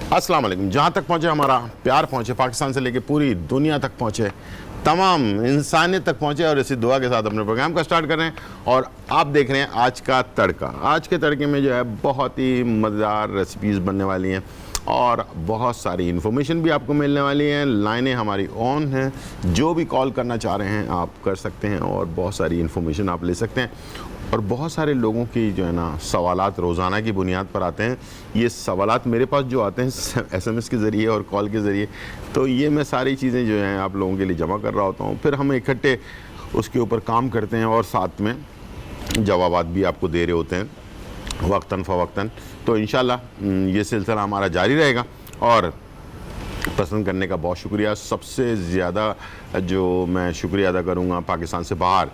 अस्सलाम वालेकुम। जहाँ तक पहुँचे हमारा प्यार पहुँचे, पाकिस्तान से लेके पूरी दुनिया तक पहुँचे, तमाम इंसानियत तक पहुँचे, और इसी दुआ के साथ अपने प्रोग्राम का स्टार्ट कर रहे हैं। और आप देख रहे हैं आज का तड़का। आज के तड़के में जो है बहुत ही मज़ेदार रेसिपीज़ बनने वाली हैं और बहुत सारी इन्फॉर्मेशन भी आपको मिलने वाली हैं। लाइनें हमारी ऑन हैं, जो भी कॉल करना चाह रहे हैं आप कर सकते हैं और बहुत सारी इन्फॉर्मेशन आप ले सकते हैं। और बहुत सारे लोगों की जो है ना सवालात रोज़ाना की बुनियाद पर आते हैं। ये सवालात मेरे पास जो आते हैं SMS के ज़रिए और कॉल के ज़रिए, तो ये मैं सारी चीज़ें जो हैं आप लोगों के लिए जमा कर रहा होता हूँ। फिर हम इकट्ठे उसके ऊपर काम करते हैं और साथ में जवाबात भी आपको दे रहे होते हैं वक्तन फ़वक्तन। तो इंशाल्लाह ये सिलसिला हमारा जारी रहेगा। और पसंद करने का बहुत शुक्रिया। सबसे ज़्यादा जो मैं शुक्रिया अदा करूँगा पाकिस्तान से बाहर,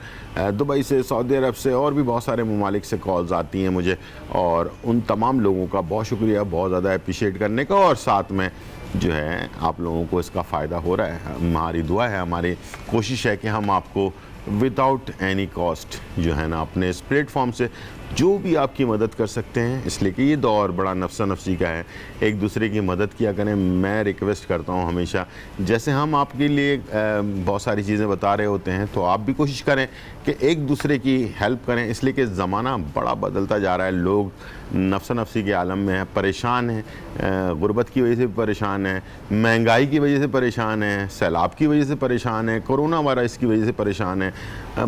दुबई से, सऊदी अरब से और भी बहुत सारे ममालिक से कॉल्स आती हैं मुझे, और उन तमाम लोगों का बहुत शुक्रिया, बहुत ज़्यादा अप्रिशिएट करने का। और साथ में जो है आप लोगों को इसका फ़ायदा हो रहा है। हमारी दुआ है, हमारी कोशिश है कि हम आपको विदाउट एनी कॉस्ट जो है ना अपने इस प्लेटफॉर्म से जो भी आपकी मदद कर सकते हैं, इसलिए कि ये दौर बड़ा नफ्सा नफ्सी का है, एक दूसरे की मदद किया करें। मैं रिक्वेस्ट करता हूँ हमेशा, जैसे हम आपके लिए बहुत सारी चीज़ें बता रहे होते हैं, तो आप भी कोशिश करें कि एक दूसरे की हेल्प करें, इसलिए कि ज़माना बड़ा बदलता जा रहा है। लोग नफ्सा नफ्सी के आलम में हैं, परेशान हैं, गुर्बत की वजह से परेशान हैं, महंगाई की वजह से परेशान हैं, सैलाब की वजह से परेशान हैं, कोरोना वायरस की वजह से परेशान हैं,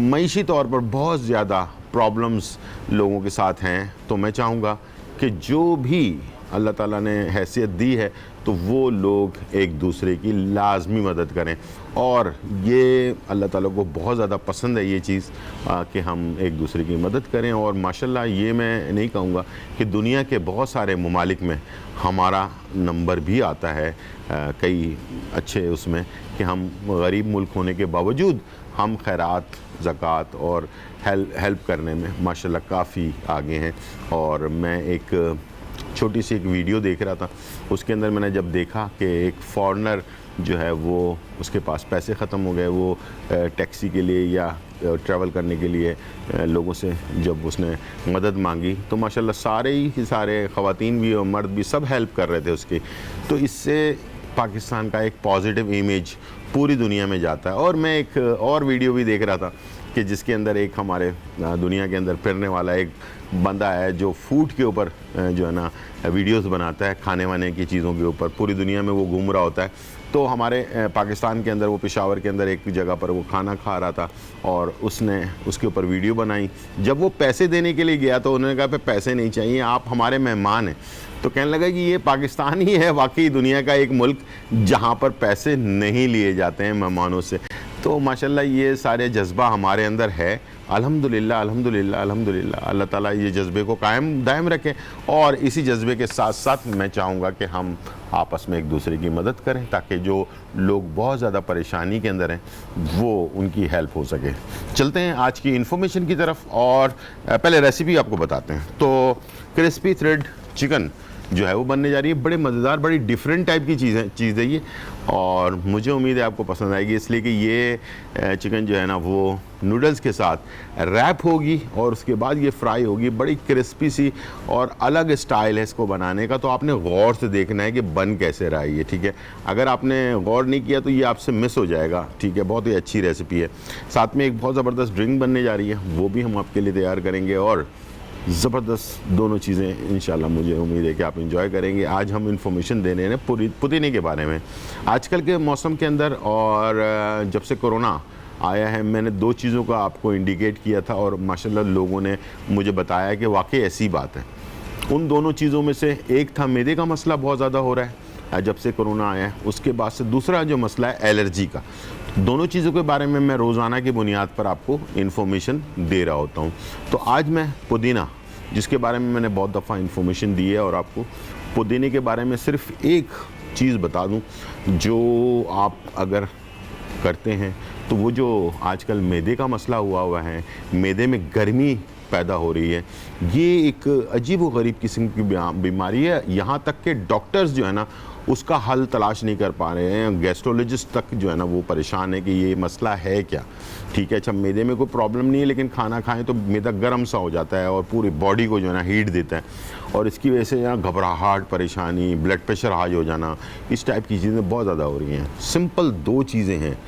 मईशी तौर पर बहुत ज़्यादा प्रॉब्लम्स लोगों के साथ हैं। तो मैं चाहूँगा कि जो भी अल्लाह ताला ने हैसियत दी है तो वो लोग एक दूसरे की लाजमी मदद करें। और ये अल्लाह ताला को बहुत ज़्यादा पसंद है ये चीज़ कि हम एक दूसरे की मदद करें। और माशाल्लाह ये मैं नहीं कहूँगा कि दुनिया के बहुत सारे ममालिक में हमारा नंबर भी आता है कई अच्छे उसमें, कि हम गरीब मुल्क होने के बावजूद हम खैरात, ज़कात और हेल्प करने में माशाल्लाह काफ़ी आगे हैं। और मैं एक छोटी सी एक वीडियो देख रहा था, उसके अंदर मैंने जब देखा कि एक फॉरेनर जो है वो उसके पास पैसे ख़त्म हो गए, वो टैक्सी के लिए या ट्रैवल करने के लिए लोगों से जब उसने मदद मांगी, तो माशाल्लाह सारे ख़वातीन भी और मर्द भी सब हेल्प कर रहे थे उसकी। तो इससे पाकिस्तान का एक पॉजिटिव इमेज पूरी दुनिया में जाता है। और मैं एक और वीडियो भी देख रहा था कि जिसके अंदर एक हमारे दुनिया के अंदर फिरने वाला एक बंदा है जो फूड के ऊपर जो है ना वीडियोस बनाता है, खाने वाने की चीज़ों के ऊपर, पूरी दुनिया में वो घूम रहा होता है। तो हमारे पाकिस्तान के अंदर वो पेशावर के अंदर एक जगह पर वो खाना खा रहा था और उसने उसके ऊपर वीडियो बनाई। जब वो पैसे देने के लिए गया तो उन्होंने कहा पैसे नहीं चाहिए, आप हमारे मेहमान हैं। तो कहने लगा कि ये पाकिस्तान ही है वाकई दुनिया का एक मुल्क जहाँ पर पैसे नहीं लिए जाते हैं मेहमानों से। तो माशाल्लाह ये सारे जज्बा हमारे अंदर है। अल्हम्दुलिल्लाह अल्हम्दुलिल्लाह अल्हम्दुलिल्लाह, अल्लाह ताला ये जज्बे को कायम दायम रखें। और इसी जज्बे के साथ साथ मैं चाहूँगा कि हम आपस में एक दूसरे की मदद करें, ताकि जो लोग बहुत ज़्यादा परेशानी के अंदर हैं वो उनकी हेल्प हो सके। चलते हैं आज की इन्फॉर्मेशन की तरफ और पहले रेसिपी आपको बताते हैं। तो क्रिस्पी थ्रेड चिकन जो है वो बनने जा रही है। बड़े मज़ेदार, बड़ी डिफरेंट टाइप की चीज़ है ये, और मुझे उम्मीद है आपको पसंद आएगी, इसलिए कि ये चिकन जो है ना वो नूडल्स के साथ रैप होगी और उसके बाद ये फ्राई होगी। बड़ी क्रिस्पी सी और अलग स्टाइल है इसको बनाने का। तो आपने गौर से देखना है कि बन कैसे रहा है ये, ठीक है। अगर आपने गौर नहीं किया तो ये आपसे मिस हो जाएगा, ठीक है। बहुत ही अच्छी रेसिपी है। साथ में एक बहुत ज़बरदस्त ड्रिंक बनने जा रही है, वो भी हम आपके लिए तैयार करेंगे। और ज़बरदस्त दोनों चीज़ें इंशाल्लाह मुझे उम्मीद है कि आप इंजॉय करेंगे। आज हम इंफॉर्मेशन देने हैं पुदीने के बारे में। आजकल के मौसम के अंदर और जब से कोरोना आया है, मैंने दो चीज़ों का आपको इंडिकेट किया था और माशाल्लाह लोगों ने मुझे बताया कि वाकई ऐसी बात है। उन दोनों चीज़ों में से एक था मैदे का मसला बहुत ज़्यादा हो रहा है जब से कोरोना आया है। उसके बाद से दूसरा जो मसला है एलर्जी का। दोनों चीज़ों के बारे में मैं रोज़ाना की बुनियाद पर आपको इन्फॉर्मेशन दे रहा होता हूँ। तो आज मैं पुदीना, जिसके बारे में मैंने बहुत दफ़ा इन्फॉर्मेशन दी है, और आपको पुदीने के बारे में सिर्फ एक चीज़ बता दूँ जो आप अगर करते हैं तो वो जो आजकल मैदे का मसला हुआ है, मैदे में गर्मी पैदा हो रही है, ये एक अजीब व गरीब किस्म की बीमारी है। यहाँ तक के डॉक्टर्स जो है ना उसका हल तलाश नहीं कर पा रहे हैं। गैस्ट्रोलॉजिस्ट तक जो है ना वो परेशान है कि ये मसला है क्या, ठीक है। अच्छा, मैदे में कोई प्रॉब्लम नहीं है, लेकिन खाना खाएं तो मैदा गर्म सा हो जाता है और पूरी बॉडी को जो है ना हीट देता है, और इसकी वजह से यहाँ घबराहट, परेशानी, ब्लड प्रेशर हाई हो जाना, इस टाइप की चीज़ें बहुत ज़्यादा हो रही हैं। सिंपल 2 चीज़ें हैं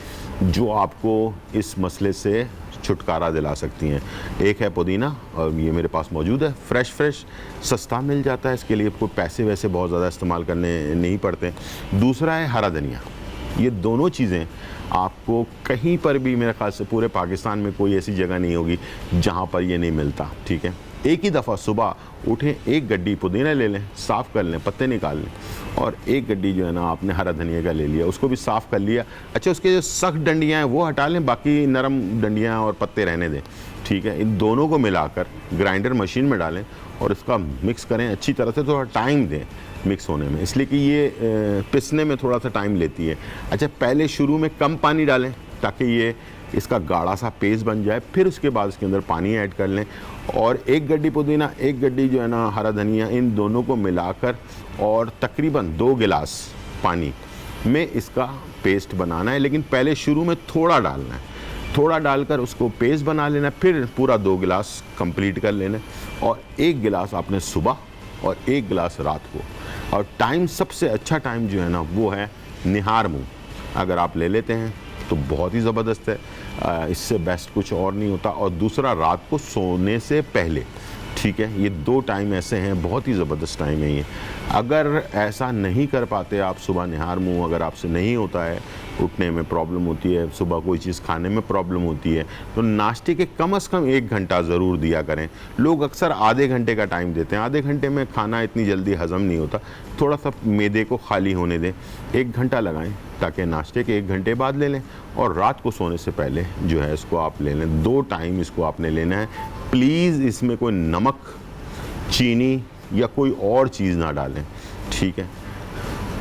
जो आपको इस मसले से छुटकारा दिला सकती हैं। एक है पुदीना, और ये मेरे पास मौजूद है, फ्रेश सस्ता मिल जाता है, इसके लिए कोई पैसे वैसे बहुत ज़्यादा इस्तेमाल करने नहीं पड़ते। दूसरा है हरा धनिया। ये दोनों चीज़ें आपको कहीं पर भी, मेरे ख्याल से पूरे पाकिस्तान में कोई ऐसी जगह नहीं होगी जहाँ पर ये नहीं मिलता, ठीक है। एक ही दफ़ा सुबह उठें, 1 गड्डी पुदीना ले लें, साफ़ कर लें, पत्ते निकाल लें, और 1 गड्डी जो है ना आपने हरा धनिया का ले लिया, उसको भी साफ़ कर लिया। अच्छा, उसके जो सख्त डंडियाँ हैं वो हटा लें, बाकी नरम डंडियाँ और पत्ते रहने दें, ठीक है। इन दोनों को मिलाकर ग्राइंडर मशीन में डालें और इसका मिक्स करें अच्छी तरह से। थोड़ा टाइम दें मिक्स होने में, इसलिए कि ये पिसने में थोड़ा सा टाइम लेती है। अच्छा, पहले शुरू में कम पानी डालें ताकि ये इसका गाढ़ा सा पेस्ट बन जाए, फिर उसके बाद इसके अंदर पानी ऐड कर लें, और 1 गड्डी पुदीना, 1 गड्डी जो है ना हरा धनिया, इन दोनों को मिलाकर और तकरीबन 2 गिलास पानी में इसका पेस्ट बनाना है। लेकिन पहले शुरू में थोड़ा डालना है, थोड़ा डालकर उसको पेस्ट बना लेना, फिर पूरा 2 गिलास कंप्लीट कर लेना, और 1 गिलास आपने सुबह और 1 गिलास रात को। और टाइम, सबसे अच्छा टाइम जो है ना वो है निहार मुँह, अगर आप ले लेते हैं तो बहुत ही ज़बरदस्त है, इससे बेस्ट कुछ और नहीं होता। और दूसरा रात को सोने से पहले, ठीक है। ये 2 टाइम ऐसे हैं, बहुत ही ज़बरदस्त टाइम है ये। अगर ऐसा नहीं कर पाते आप, सुबह निहार मुँह अगर आपसे नहीं होता है, उठने में प्रॉब्लम होती है, सुबह कोई चीज़ खाने में प्रॉब्लम होती है, तो नाश्ते के कम से कम 1 घंटा ज़रूर दिया करें। लोग अक्सर आधे घंटे का टाइम देते हैं, आधे घंटे में खाना इतनी जल्दी हज़म नहीं होता, थोड़ा सा मैदे को खाली होने दें, 1 घंटा लगाएं ताकि नाश्ते के 1 घंटे बाद ले लें, और रात को सोने से पहले जो है इसको आप ले लें। 2 टाइम इसको आपने लेना है। प्लीज़ इसमें कोई नमक, चीनी या कोई और चीज़ ना डालें, ठीक है।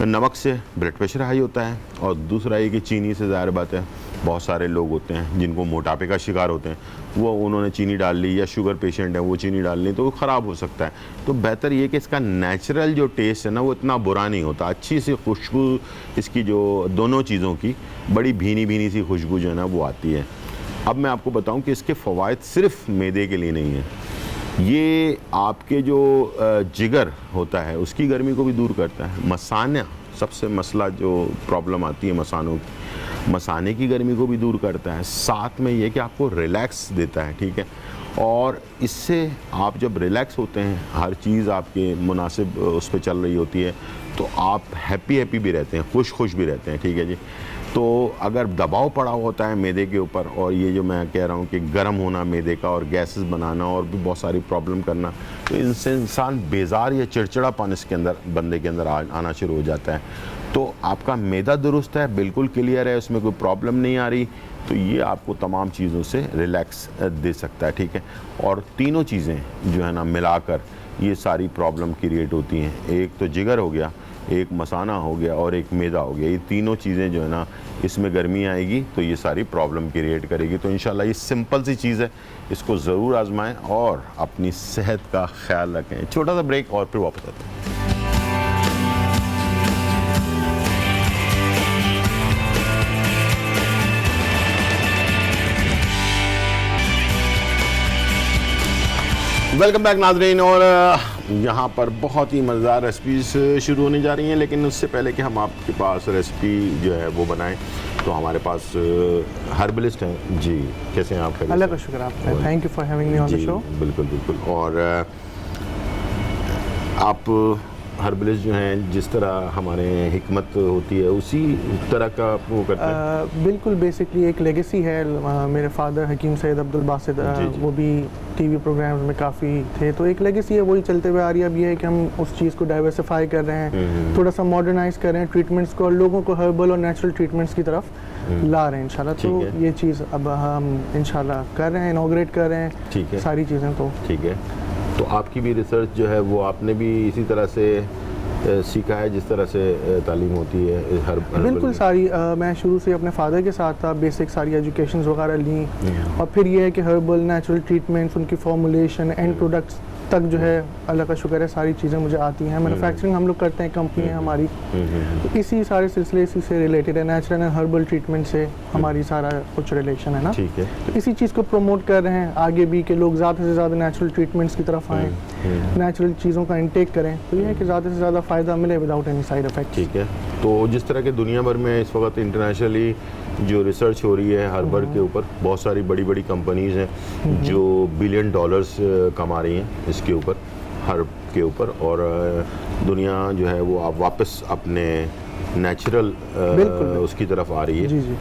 नमक से ब्लड प्रेशर हाई होता है, और दूसरा ये कि चीनी से ज़ाहिर बात है बहुत सारे लोग होते हैं जिनको मोटापे का शिकार होते हैं, वो उन्होंने चीनी डाल ली, या शुगर पेशेंट है वो चीनी डाल ली, तो वो ख़राब हो सकता है। तो बेहतर ये कि इसका नेचुरल जो टेस्ट है ना वो इतना बुरा नहीं होता, अच्छी सी खुशबू इसकी, जो दोनों चीज़ों की बड़ी भीनी सी खुशबू जो है ना वो आती है। अब मैं आपको बताऊं कि इसके फ़वाइद सिर्फ मैदे के लिए नहीं है, ये आपके जो जिगर होता है उसकी गर्मी को भी दूर करता है। मसाना, सबसे मसला जो प्रॉब्लम आती है मसानों की, मसाने की गर्मी को भी दूर करता है। साथ में ये कि आपको रिलैक्स देता है, ठीक है। और इससे आप जब रिलैक्स होते हैं, हर चीज़ आपके मुनासिब उस पर चल रही होती है, तो आप हैप्पी भी रहते हैं, खुश भी रहते हैं, ठीक है जी। तो अगर दबाव पड़ा होता है मैदे के ऊपर, और ये जो मैं कह रहा हूँ कि गर्म होना मैदे का, और गैसेस बनाना, और भी बहुत सारी प्रॉब्लम करना, तो इनसे इंसान बेजार या चिड़चिड़ापन इसके अंदर, बंदे के अंदर आना शुरू हो जाता है। तो आपका मैदा दुरुस्त है, बिल्कुल क्लियर है, उसमें कोई प्रॉब्लम नहीं आ रही, तो ये आपको तमाम चीज़ों से रिलैक्स दे सकता है, ठीक है। और तीनों चीज़ें जो है ना मिलाकर ये सारी प्रॉब्लम क्रिएट होती हैं। एक तो जिगर हो गया, एक मसाना हो गया, और एक मैदा हो गया। ये तीनों चीज़ें जो है ना, इसमें गर्मी आएगी तो ये सारी प्रॉब्लम क्रिएट करेगी। तो इंशाल्लाह ये सिंपल सी चीज़ है, इसको ज़रूर आजमाएं और अपनी सेहत का ख्याल रखें। छोटा सा ब्रेक और फिर वापस आते हैं। वेलकम बैक नाज़रीन, और यहाँ पर बहुत ही मज़ेदार रेसिपीज़ शुरू होने जा रही हैं, लेकिन उससे पहले कि हम आपके पास रेसिपी जो है वो बनाएं, तो हमारे पास हर्बलिस्ट हैं जी। कैसे हैं आप? अल्लाह का शुक्र, आप thank you for having me on the show. बिल्कुल। और आप हर्बलिस्ट जो हैं, जिस तरह हमारे हिकमत होती है उसी तरह का वो करते हैं? बिल्कुल, बेसिकली एक लेगेसी है। मेरे फादर हकीम सैयद अब्दुल बासित, वो भी टीवी प्रोग्राम्स में काफ़ी थे, तो एक लेगेसी है, वही चलते हुए आ रही है। अब ये है कि हम उस चीज़ को डाइवर्सिफाई कर रहे हैं, थोड़ा सा मॉडर्नाइज कर रहे हैं ट्रीटमेंट्स को, और लोगों को हर्बल और नेचुरल ट्रीटमेंट्स की तरफ ला रहे हैं इंशाल्लाह। तो ये चीज़ अब हम इंशाल्लाह कर रहे हैं, इनॉग्रेट कर रहे हैं, ठीक है, सारी चीज़ें। तो ठीक है, तो आपकी भी रिसर्च जो है वो आपने भी इसी तरह से सीखा है जिस तरह से तालीम होती है? बिल्कुल सारी मैं शुरू से अपने फादर के साथ था, बेसिक सारी एजुकेशन वगैरह ली, और फिर ये है कि हर्बल नेचुरल ट्रीटमेंट्स, उनकी फॉर्मुलेशन, एंड प्रोडक्ट्स तक जो है अल्लाह का शुक्र है सारी चीज़ें मुझे आती हैं। मैन्युफैक्चरिंग हम लोग करते हैं, कंपनी है हमारी, तो इसी सारे सिलसिले इसी से रिलेटेड है। नेचुरल एंड हर्बल ट्रीटमेंट से हमारी सारा कुछ रिलेशन है ना, ठीक है। तो इसी चीज़ को प्रमोट कर रहे हैं आगे भी कि लोग ज़्यादा से ज़्यादा नेचुरल ट्रीटमेंट्स की तरफ आएँ, नेचुरल चीज़ों का इंटेक करें, तो ये है कि ज़्यादा से ज़्यादा फ़ायदा मिले विदाउट एनी साइड इफेक्ट। ठीक है। तो जिस तरह के दुनिया भर में इस वक्त इंटरनेशनली जो रिसर्च हो रही है हर्बल के ऊपर, बहुत सारी बड़ी बड़ी कंपनीज हैं जो बिलियन डॉलर्स कमा रही हैं इसके ऊपर, हर्ब के ऊपर, और दुनिया जो है वो अब वापस अपने नेचुरल उसकी तरफ आ रही है। जी जी,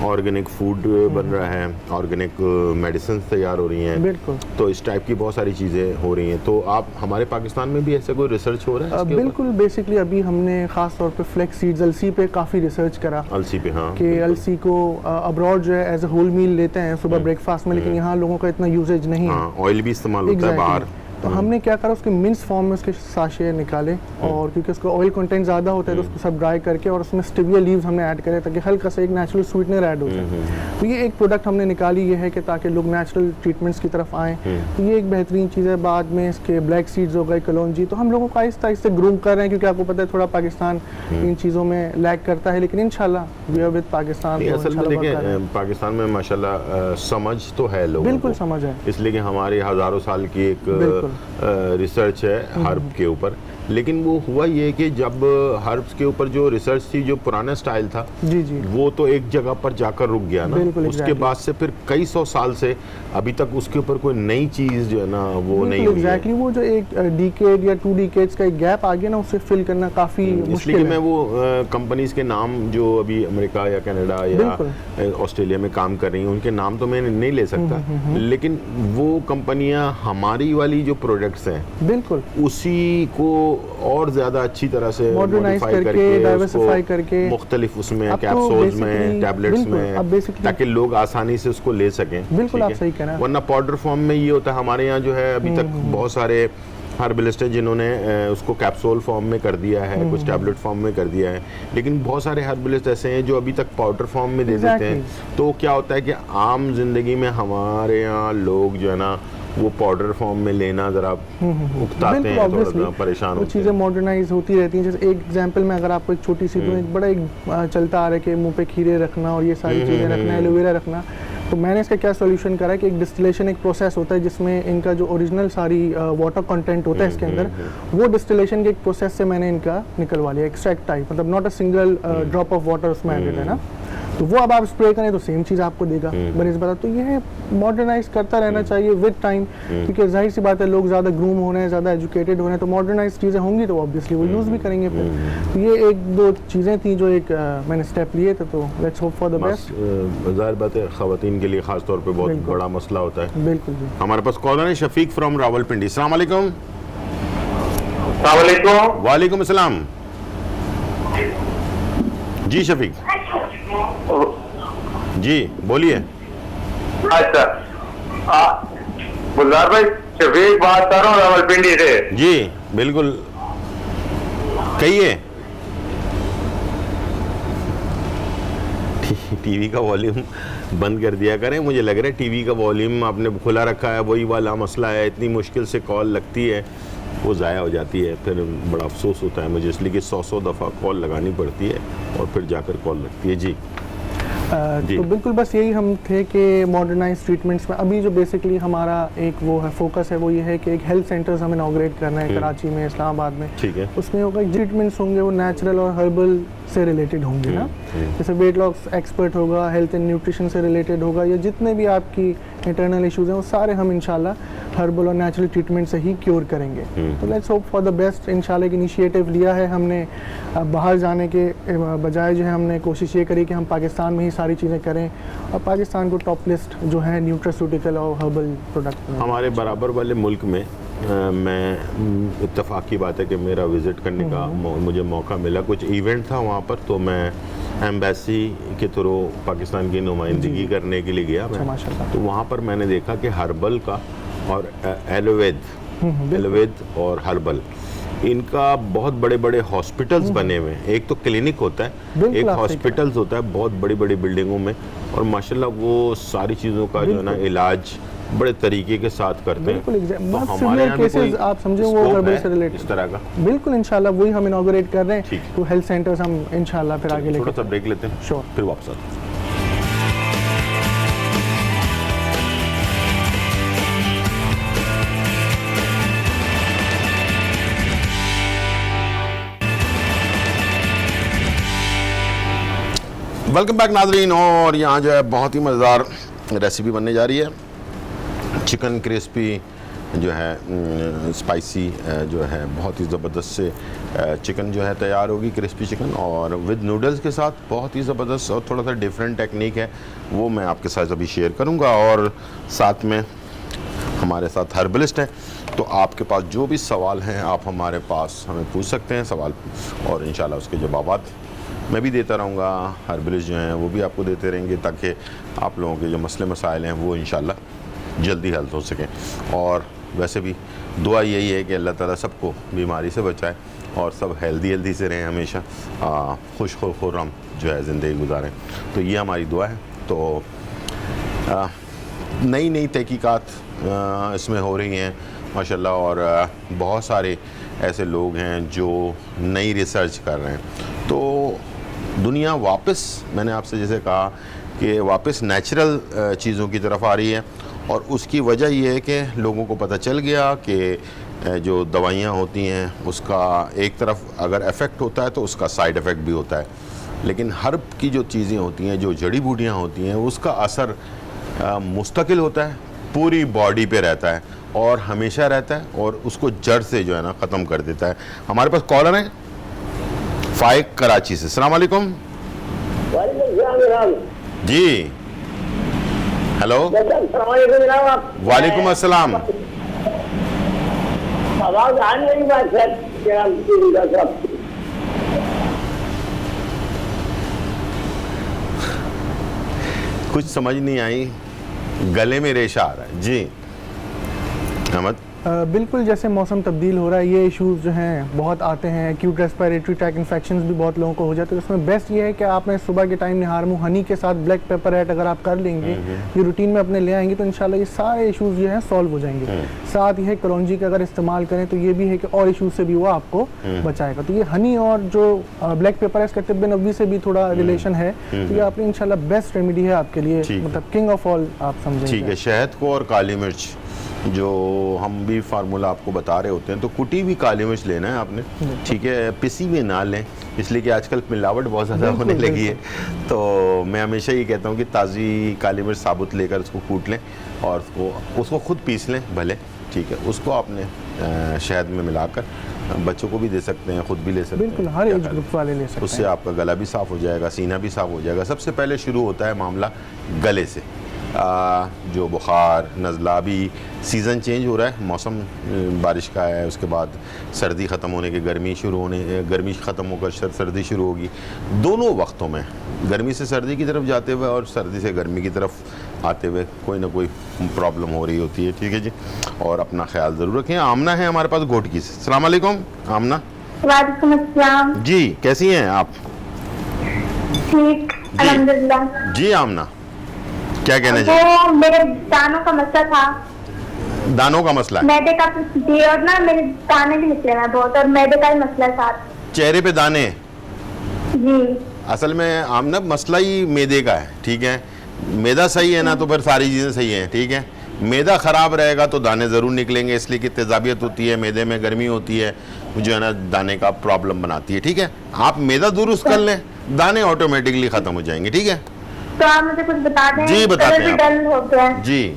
ऑर्गेनिक फूड बन रहा है, ऑर्गेनिक मेडिसिन तैयार हो रही हैं, बिल्कुल। तो इस टाइप की बहुत सारी चीज़ें हो रही हैं। तो आप हमारे पाकिस्तान में भी ऐसा कोई रिसर्च हो रहा है इसके बिल्कुल। बेसिकली अभी हमने खास तौर पे फ्लेक्स सीड्स, अलसी पे काफ़ी रिसर्च करा, अलसी पे? हाँ, कि अलसी को अब्रॉड जो है एज अ होल मील लेते हैं सुबह ब्रेकफास्ट में, लेकिन यहाँ लोगों का इतना यूजेज नहीं है। हाँ, ऑयल भी इस्तेमाल होता है बाहर। तो हमने क्या करा, उसके मिन्स फॉर्म में उसके साशे निकाले, और क्योंकि उसका ऑयल कंटेंट ज़्यादा होता है तो उसको सब ड्राई करके और उसमें स्टिविया लीव्स हमने ऐड करे ताकि हल्का सा एक नेचुरल स्वीटनर ऐड होता है। तो ये एक प्रोडक्ट हमने निकाली, ये है कि ताकि लोग नेचुरल ट्रीटमेंट्स की तरफ आएँ। तो ये एक बेहतरीन चीज़ है। बाद में इसके ब्लैक सीड्स हो गए, कलौंजी, तो हम लोगों को आहिस्ता आहिस्ता ग्रूम कर रहे हैं, क्योंकि आपको पता है थोड़ा पाकिस्तान इन चीज़ों में लैग करता है, लेकिन इंशाल्लाह वी आर विद पाकिस्तान। असल में देखिए पाकिस्तान में माशाल्लाह समझ तो है लोगों को, बिल्कुल समझ है, इसलिए कि हमारे हज़ारों साल की एक रिसर्च है हर्ब के ऊपर। लेकिन वो हुआ ये कि जब हर्ब्स के ऊपर जो रिसर्च थी, जो पुराना स्टाइल था, जी जी, वो तो एक जगह पर जाकर रुक गया ना। उसके बाद से फिर कई सौ साल से अभी तक उसके ऊपर कोई नई चीज़ जो है ना वो नहीं हुई है। एग्जैक्टली, वो जो एक डिकेड या 2 डिकेड्स का एक गैप आ गया ना, उससे फिल करना काफ़ी मुश्किल है। मैं वो कंपनीज के नाम जो अभी अमेरिका या कनाडा या ऑस्ट्रेलिया में काम कर रही हैं उनके नाम तो मैं नहीं ले सकता, लेकिन वो कंपनियां हमारी वाली जो प्रोडक्ट्स हैं बिल्कुल उसी को और ज्यादा अच्छी तरह से मॉडर्नाइज करके, डाइवर्सिफाई करके, मुख्तलिफ उसमें कैप्सूल्स में, टैबलेट्स में, ताकि लोग आसानी से उसको ले सकें। बिल्कुल, आप सही कह रहे हैं। वरना पाउडर फॉर्म में ये होता है, हमारे यहाँ जो है अभी तक बहुत सारे हर्बलिस्ट हैं जिन्होंने उसको कैप्सूल फॉर्म में कर दिया है, कुछ टैबलेट फॉर्म में कर दिया है, लेकिन बहुत सारे हर्बलिस्ट ऐसे हैं जो अभी तक पाउडर फॉर्म में दे देते हैं। तो क्या होता है कि आम जिंदगी में हमारे यहाँ लोग जो है ना वो पाउडर फॉर्म में लेना ज़रा उकताते हैं, थोड़ा परेशान होते हैं। चीज़ें मॉडर्नाइज होती रहती हैं। जैसे एक एग्जांपल में अगर आपको एक छोटी सी दूं, एक बड़ा एक चलता आ रहा है कि मुंह पे खीरे रखना और ये सारी चीज़ें रखना, एलोवेरा रखना, तो मैंने इसका क्या सॉल्यूशन करा कि एक डिस्टिलेशन, एक प्रोसेस होता है जिसमें इनका जो ओरिजिनल सारी वाटर कंटेंट होता है इसके अंदर, वो डिस्टिलेशन के एक प्रोसेस से मैंने इनका निकलवा लिया, एक्सट्रैक्ट टाइप, मतलब not a single drop of water उसमें एडेड है ना, तो वो अब आप स्प्रे करें तो सेम चीज़ आपको देगा बनिस्बत। तो ये है मॉडर्नाइज करता रहना चाहिए विद टाइम, क्योंकि जाहिर सी बात है लोग ज़्यादा ग्रूम हो रहे हैं, ज़्यादा एजुकेटेड हो रहे हैं, तो मॉडर्नाइज चीज़ें होंगी तो ऑब्वियसली वो यूज़ भी करेंगे फिर। तो ये एक दो चीज़ें थी जो एक मैंने स्टेप लिए थे, तो let's hope for the best. ज़ाहिर बात है ख़वातीन के लिए ख़ास तौर पे बहुत बड़ा मसला होता है। बिल्कुल जी। हमारे पास कॉलर है शफीक फ्रॉम रावलपिंडी। अस्सलाम वालेकुम। वालेकुम अस्सलाम जी शफीक जी, बोलिए। अच्छा, गुलजार भाई, शफीक बात कर रहा हूँ रावलपिंडी से। जी बिल्कुल, कहिए। टीवी का वॉल्यूम बंद कर दिया करें, मुझे लग रहा है टीवी का वॉल्यूम आपने खुला रखा है, वही वाला मसला है। इतनी मुश्किल से कॉल लगती है, वो ज़ाया हो जाती है, फिर बड़ा अफसोस होता है मुझे, इसलिए कि 100 दफ़ा कॉल लगानी पड़ती है और फिर जाकर कॉल लगती है। जी तो बिल्कुल बस यही हम थे कि मॉडर्नाइज ट्रीटमेंट्स में अभी जो बेसिकली हमारा एक वो है फोकस है, वो ये है कि एक हेल्थ सेंटर्स हमें इनॉग्रेट करना है कराची में, इस्लामाबाद में। ठीक है। उसमें होगा ट्रीटमेंट्स होंगे वो नेचुरल और हर्बल से रिलेटेड होंगे ना, जैसे वेट लॉस एक्सपर्ट होगा, हेल्थ एंड न्यूट्रिशन से रिलेटेड होगा, या जितने भी आपकी इंटरनल इश्यूज हैं वो सारे हम इंशाल्लाह हर्बल और नेचुरल ट्रीटमेंट से ही क्योर करेंगे। तो let's hope for the best. इंशाल्लाह एक इनिशिएटिव लिया है हमने, बाहर जाने के बजाय जो है हमने कोशिश ये करी कि हम पाकिस्तान में ही सारी चीज़ें करें और पाकिस्तान को टॉप लिस्ट जो है न्यूट्रास्यूटिकल और हर्बल प्रोडक्ट हमारे बराबर वाले मुल्क में मैं इत्तेफाक की बात है कि मेरा विज़िट करने का मुझे मौका मिला, कुछ इवेंट था वहाँ पर, तो मैं एम्बेसी के थ्रू पाकिस्तान की नुमाइंदगी करने के लिए गया मैं। तो वहाँ पर मैंने देखा कि हर्बल का और एलोवेद और हर्बल, इनका बहुत बड़े बड़े हॉस्पिटल्स बने हुए हैं। एक तो क्लिनिक होता है, एक हॉस्पिटल्स होता है बहुत बड़ी बड़ी बिल्डिंगों में, और माशाल्लाह वो सारी चीज़ों का जो है ना इलाज बड़े तरीके के साथ करते हैं। बिल्कुल तो बहुत हमारे सिवियर यहाँ भी केसेस कोई आप समझे वो scope गड़बड़ी है से रिलेटेड इस तरह का? बिल्कुल इंशाल्लाह वही हम इनॉग्रेट कर रहे ठीक हैं। है। तो हेल्थ सेंटर्स हम इंशाल्लाह फिर आगे थोड़ा लेके सा ब्रेक लेते हैं, Sure. फिर वापस आते हैं। वेलकम बैक नाजरीन, और यहाँ जो है बहुत ही मज़ेदार रेसिपी बनने जा रही है। चिकन क्रिस्पी जो है स्पाइसी जो है बहुत ही ज़बरदस्त से चिकन जो है तैयार होगी, क्रिस्पी चिकन, और विद नूडल्स के साथ बहुत ही ज़बरदस्त और थोड़ा सा डिफरेंट टेक्निक है, वो मैं आपके साथ अभी शेयर करूँगा। और साथ में हमारे साथ हर्बलिस्ट हैं, तो आपके पास जो भी सवाल हैं आप हमारे पास हमें पूछ सकते हैं सवाल, और इंशाल्लाह उसके जवाबात मैं भी देता रहूँगा। हर्बलिस्ट जो हैं वो भी आपको देते रहेंगे, ताकि आप लोगों के जो मसले मसाइल हैं वो इंशाल्लाह जल्दी हल हो सकें। और वैसे भी दुआ यही है कि अल्लाह ताला सबको बीमारी से बचाए और सब हेल्दी से रहें, हमेशा खुश खुर्रम जो है ज़िंदगी गुजारें। तो ये हमारी दुआ है। तो नई नई तहकीकात इसमें हो रही हैं माशाल्लाह, और बहुत सारे ऐसे लोग हैं जो नई रिसर्च कर रहे हैं। तो दुनिया वापस, मैंने आपसे जैसे कहा कि वापस नेचुरल चीज़ों की तरफ आ रही है, और उसकी वजह ये है कि लोगों को पता चल गया कि जो दवाइयाँ होती हैं उसका एक तरफ अगर इफ़ेक्ट होता है तो उसका साइड इफ़ेक्ट भी होता है, लेकिन हर्ब की जो चीज़ें होती हैं, जो जड़ी बूटियाँ होती हैं, उसका असर मुस्तकिल होता है, पूरी बॉडी पे रहता है और हमेशा रहता है, और उसको जड़ से जो है ना ख़त्म कर देता है। हमारे पास कॉलर हैं फाइक कराची से। अस्सलाम वालेकुम जी। हेलो, वालेकुम अस्सलाम। आवाज आ नहीं बात सर। कुछ समझ नहीं आई, गले में रेशा आ रहा है जी। अहमद, बिल्कुल जैसे मौसम तब्दील हो रहा है, ये इश्यूज जो हैं बहुत आते हैं। एक्यूट रेस्पिरेटरी ट्रैक इन्फेक्शंस भी बहुत लोगों को हो जाते हैं। उसमें बेस्ट ये है कि आपने सुबह के टाइम निहार मुँह हनी के साथ ब्लैक पेपर ऐड अगर आप कर लेंगे, ये रूटीन में अपने ले आएंगे, तो इंशाल्लाह ये सारे इश्यूज जो हैं सॉल्व हो जाएंगे। साथ ही है कलौंजी का अगर इस्तेमाल करें तो ये भी है कि और इश्यूज से भी वो आपको बचाएगा। तो ये हनी और जो ब्लैक पेपर है इसका तिब्बे नबवी से भी थोड़ा रिलेशन है, तो ये आपने इंशाल्लाह बेस्ट रेमेडी है आपके लिए, मतलब किंग ऑफ ऑल आप समझेंगे। ठीक है। शहद को और काली मिर्च, जो हम भी फार्मूला आपको बता रहे होते हैं, तो कुटी हुई काली मिर्च लेना है आपने, ठीक है, पिसी हुई ना लें, इसलिए कि आजकल मिलावट बहुत ज़्यादा होने लगी है। तो मैं हमेशा ये कहता हूँ कि ताज़ी काली मिर्च साबुत लेकर उसको कूट लें और उसको खुद पीस लें भले, ठीक है, उसको आपने शहद में मिलाकर बच्चों को भी दे सकते हैं, खुद भी ले सकते हैं, बिल्कुल हर एज ग्रुप वाले ले सकते हैं। उससे आपका गला भी साफ़ हो जाएगा, सीना भी साफ़ हो जाएगा। सबसे पहले शुरू होता है मामला गले से। जो बुखार नज़ला, अभी सीज़न चेंज हो रहा है, मौसम बारिश का है, उसके बाद सर्दी ख़त्म होने के गर्मी ख़त्म होकर सर्दी शुरू होगी। दोनों वक्तों में गर्मी से सर्दी की तरफ जाते हुए और सर्दी से गर्मी की तरफ आते हुए कोई ना कोई प्रॉब्लम हो रही होती है, ठीक है जी। और अपना ख्याल ज़रूर रखें। आमना है हमारे पास घोटकी से। अस्सलाम वालेकुम आमना। वालेकुम अस्सलाम। जी, कैसी हैं आप? ठीक, अल्हम्दुलिल्लाह। जी आमना, क्या कहना चाहिए? वो मेरे दानों का मसला था। दानों का मसला है? मैदे का जी, और ना मेरे दाने भी निकले ना बहुत, और मैदे का ही मसला था। चेहरे पे दाने? जी। असल में आमना मसला ही मैदे का है, ठीक है। मैदा सही है ना तो फिर सारी चीज़ें सही हैं, ठीक है। मैदा ख़राब रहेगा तो दाने ज़रूर निकलेंगे, इसलिए कि तेज़ाबियत होती है, मैदे में गर्मी होती है, जो है ना दाने का प्रॉब्लम बनाती है, ठीक है। आप मैदा दुरुस्त कर लें, दाने ऑटोमेटिकली ख़त्म हो जाएंगे, ठीक है। तो आप मुझे कुछ बता दें। जी, बताते हैं आप। डल हो गया जी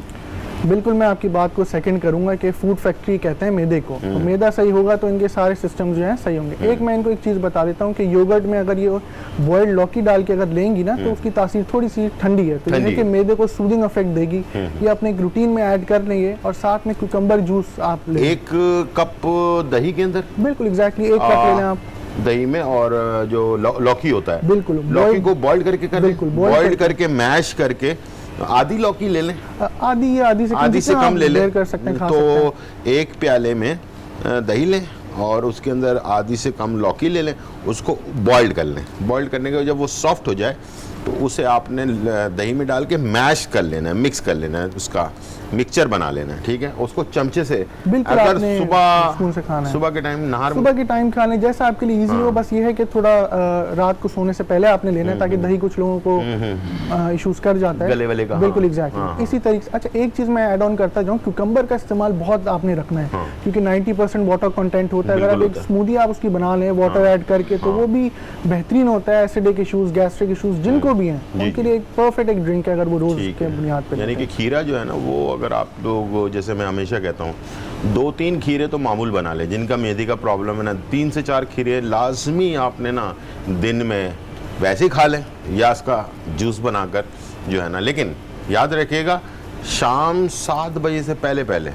बिल्कुल, मैं आपकी बात को सेकंड करूंगा कि फूड फैक्ट्री कहते हैं मैदे को, तो मैदा सही होगा तो इनके सारे सिस्टम जो हैं सही होंगे। एक मैं इनको एक चीज़ बता देता हूँ कि योगर्ट में अगर ये बॉइल्ड लौकी डाल के अगर लेंगी ना तो उसकी तासीर थोड़ी सी ठंडी है, तो ये कि मैदे को सूदिंग इफेक्ट देगी। ये अपने एक रूटीन में ऐड कर लेंगे, और साथ में कुकम्बर जूस आप लें 1 कप दही के अंदर। बिल्कुल एग्जैक्टली 1 कप ले लें आप दही में, और जो लौकी होता है, बिल्कुल लौकी को बॉइल्ड करके करें, बिल्कुल, बॉइल्ड करके मैश करके आधी लौकी ले लें, आधी से कम ले लें, कर सकते हैं, खा तो सकते हैं। 1 प्याले में दही लें और उसके अंदर आधी से कम लौकी ले लें, उसको बॉइल्ड कर लें। बॉइल्ड करने के बाद जब वो सॉफ्ट हो जाए तो उसे आपने दही में डाल के मैश कर लेना है, मिक्स कर लेना है उसका मिक्सचर बना लेना है, ठीक है। उसको चमचे से बिल्कुल अगर आपने स्पून से खाना है। सुबह के टाइम नहर सुबह के टाइम खाने जैसा आपके लिए इजी हो, बस ये है कि थोड़ा रात को सोने से पहले आपने लेना है, ताकि दही कुछ लोगों को इश्यूज कर जाता है गले वाले का, बिल्कुल हाँ। एग्जैक्टली इसी तरीके से। अच्छा, एक चीज मैं ऐड ऑन करता जाऊँ, क्यूकम्बर का इस्तेमाल बहुत आपने रखना है, क्योंकि 90% वाटर कंटेंट होता है। अगर आप बिल्कुल एक होता है। स्मूदी आप उसकी बना लें वाटर ऐड करके, तो वो भी बेहतरीन होता है। एसिडिक इश्यूज, गैस्ट्रिक इश्यूज जिनको भी हैं, उनके लिए एक परफेक्ट एक ड्रिंक है, अगर वो रोज ठीक के है। बुनियाद पे यानी कि खीरा जो है ना, वो अगर आप लोग, जैसे मैं हमेशा कहता हूँ, 2-3 खीरे तो मामूल बना ले। जिनका मेदी का प्रॉब्लम है ना, 3 से 4 खीरे लाजमी आपने ना दिन में वैसे ही खा लें, या इसका जूस बनाकर जो है ना। लेकिन याद रखिएगा, शाम 7 बजे से पहले पहले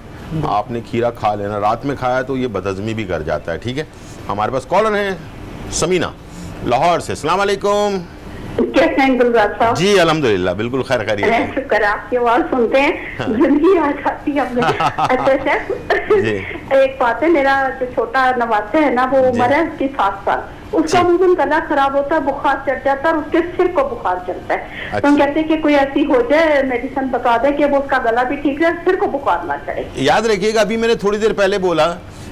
आपने खीरा खा लेना। रात में खाया तो ये बदहजमी भी कर जाता है, ठीक है। हमारे पास कॉलर है समीना लाहौर से। अस्सलाम वालेकुम। कैसे हैं गुलजार साहब? जी अल्हम्दुलिल्लाह, बिल्कुल खैर खैरियत है। शुक्र, आपकी आवाज सुनते हैं जिंदगी आ जाती है अपने। अच्छा शेफ, जी। एक बात है, मेरा जो छोटा नवासा है ना, वो उम्र है उसकी 7 साल। उसका मुंह गला खराब होता है, बुखार चढ़ जाता है, और उसके सिर को बुखार चढ़ता है। तो हम कहते हैं कि कोई ऐसी हो जाए, मेडिसिन बता दे कि वो उसका गला भी ठीक रहे, सिर को बुखार ना चढ़े। याद रखिएगा, अभी मैंने थोड़ी देर पहले बोला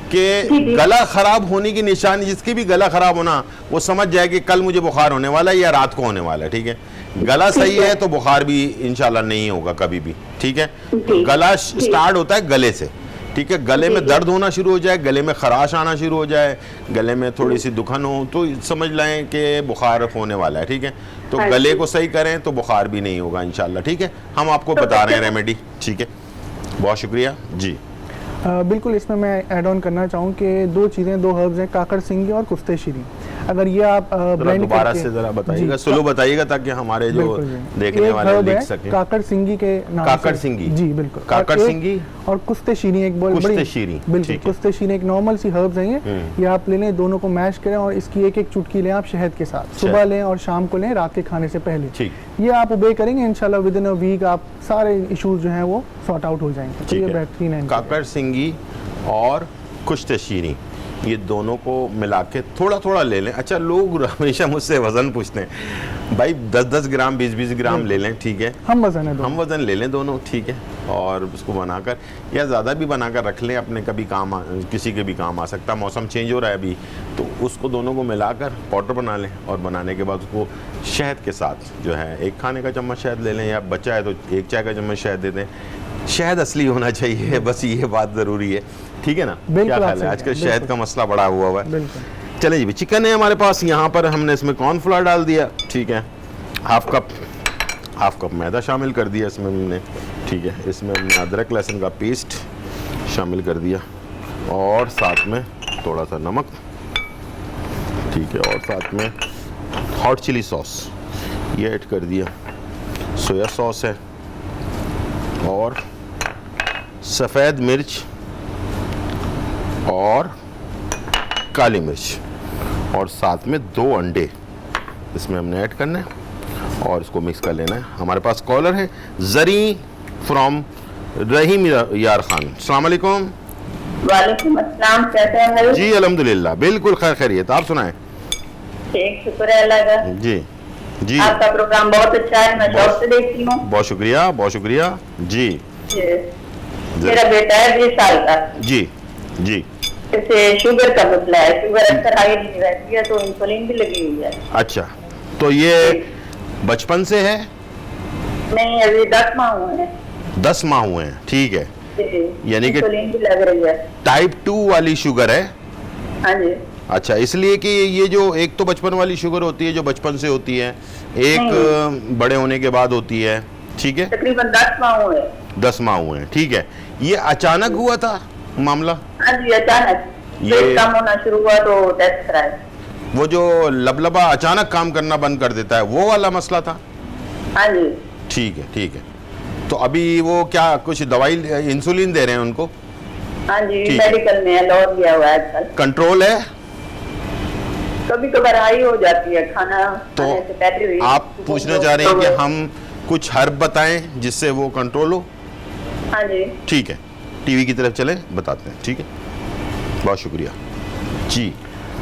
कि गला खराब होने की निशानी, जिसकी भी गला खराब होना, वो समझ जाए कि कल मुझे बुखार होने वाला है या रात को होने वाला है, ठीक है। गला सही है तो बुखार भी इंशाल्लाह नहीं होगा कभी भी, ठीक है। तो गला स्टार्ट होता है गले से, ठीक है। गले में दर्द होना शुरू हो जाए, गले में खराश आना शुरू हो जाए, गले में थोड़ी सी दुखन हो, तो समझ लें कि बुखार होने वाला है, ठीक है। तो गले को सही करें तो बुखार भी नहीं होगा इंशाल्लाह, ठीक है। हम आपको बता रहे हैं रेमेडी, ठीक है। बहुत शुक्रिया जी। बिल्कुल, इसमें मैं ऐड ऑन करना चाहूँ कि 2 चीज़ें, 2 हर्ब्स हैं, काकड़ सिंगी और कुश्ते शीरी। अगर ये आप ब्लेंड दोबारा से जरा बताइएगा, स्लो बताइएगा, ताकि हमारे जो देखने वाले लिख सकें। काकड़ सिंगी के नाम काकड़ से। सिंगी, जी बिल्कुल, काकड़ सिंगी और कुश्ते शीरी एक कुश्ते शीरी, बिल्कुल कुश्ते शीरी एक नॉर्मल सी हर्ब्स हैं ये आप ले लें, दोनों को मैश करें और इसकी एक चुटकी लें आप शहद के साथ, सुबह लें और शाम को लें रात के खाने से पहले। ठीक, ये आप ओबे करेंगे इंशाल्लाह विद इन अ वीक आप सारे इश्यूज जो हैं वो सॉर्ट आउट हो जाएंगे। तो ये बेहतरीन है। काकड़ सिंगी और कुश्ते शीरी, ये दोनों को मिला के थोड़ा थोड़ा ले लें। अच्छा, लोग हमेशा मुझसे वजन पूछते हैं, भाई 10-10 ग्राम 20-20 ग्राम ले लें, ठीक है। हम वजन ले लें दोनों, ठीक है। और उसको बनाकर या ज़्यादा भी बनाकर रख लें, अपने कभी काम किसी के भी काम आ सकता है। मौसम चेंज हो रहा है अभी, तो उसको दोनों को मिलाकर पाउडर बना लें, और बनाने के बाद उसको शहद के साथ जो है 1 खाने का चम्मच शहद ले लें, या बच्चा है तो 1 चाय का चम्मच शहद दे दें। शहद असली होना चाहिए, बस ये बात ज़रूरी है, ठीक है ना। क्या ख्याल है? आजकल शहद का मसला बड़ा हुआ है। चलें जी, चिकन है हमारे पास, यहाँ पर हमने इसमें कॉर्नफ्लोर डाल दिया, ठीक है। हाफ कप मैदा शामिल कर दिया इसमें हमने, ठीक है। इसमें हमने अदरक लहसुन का पेस्ट शामिल कर दिया, और साथ में थोड़ा सा नमक, ठीक है। और साथ में हॉट चिली सॉस ये ऐड कर दिया, सोया सॉस है, और सफ़ेद मिर्च और काली मिर्च, और साथ में 2 अंडे इसमें हमने ऐड करना है, और इसको मिक्स कर लेना है। हमारे पास कॉलर है जरी फ्रॉम रहीम यार खान। अस्सलाम वालेकुम। वालेकुम अस्सलाम, कैसे हैं? जी अल्हम्दुलिल्लाह, बिल्कुल खैर खैरियत, आप सुनाएं। ठीक, शुक्र है अल्लाह का। जी जी, आपका प्रोग्राम बहुत अच्छा है, मैं शौक से देखती हूँ। बहुत शुक्रिया, बहुत शुक्रिया जी। मेरा बेटा है 20 साल का। जी जी, इसे शुगर का मसला है, शुगर अक्सर हाई नहीं रहती है, तो इंसुलिन भी लगी हुई है। अच्छा, तो ये बचपन से है? नहीं, अभी 10 माह हुए हैं। 10 माह हुए हैं, ठीक है। यानी कि इंसुलिन भी लग रही है। टाइप 2 वाली शुगर है? हाँ जी। अच्छा, इसलिए कि ये जो एक तो बचपन वाली शुगर होती है जो बचपन से होती है, एक बड़े होने के बाद होती है, ठीक है। तकरीबन 10 माह हुए। 10 माह हुए हैं, ठीक है। ये अचानक हुआ था मामला? हाँ जी, अचानक पेट कम होना शुरू हुआ तो टेस्ट कराया। वो जो लबलबा अचानक काम करना बंद कर देता है, वो वाला मसला था? हाँ जी। ठीक है, ठीक है। तो अभी वो क्या कुछ दवाई इंसुलिन दे रहे हैं उनको? हाँ जी, मेडिकल में लॉ दिया हुआ है आजकल। कंट्रोल है? कभी कभार हाई हो जाती है, खाना तो खाने से पहले भी। आप पूछना चाह रहे हैं कि हम कुछ हर्ब बताएं जिससे वो कंट्रोल हो? हाँ जी। ठीक है, टीवी की तरफ चलें, बताते हैं, ठीक है। बहुत शुक्रिया जी।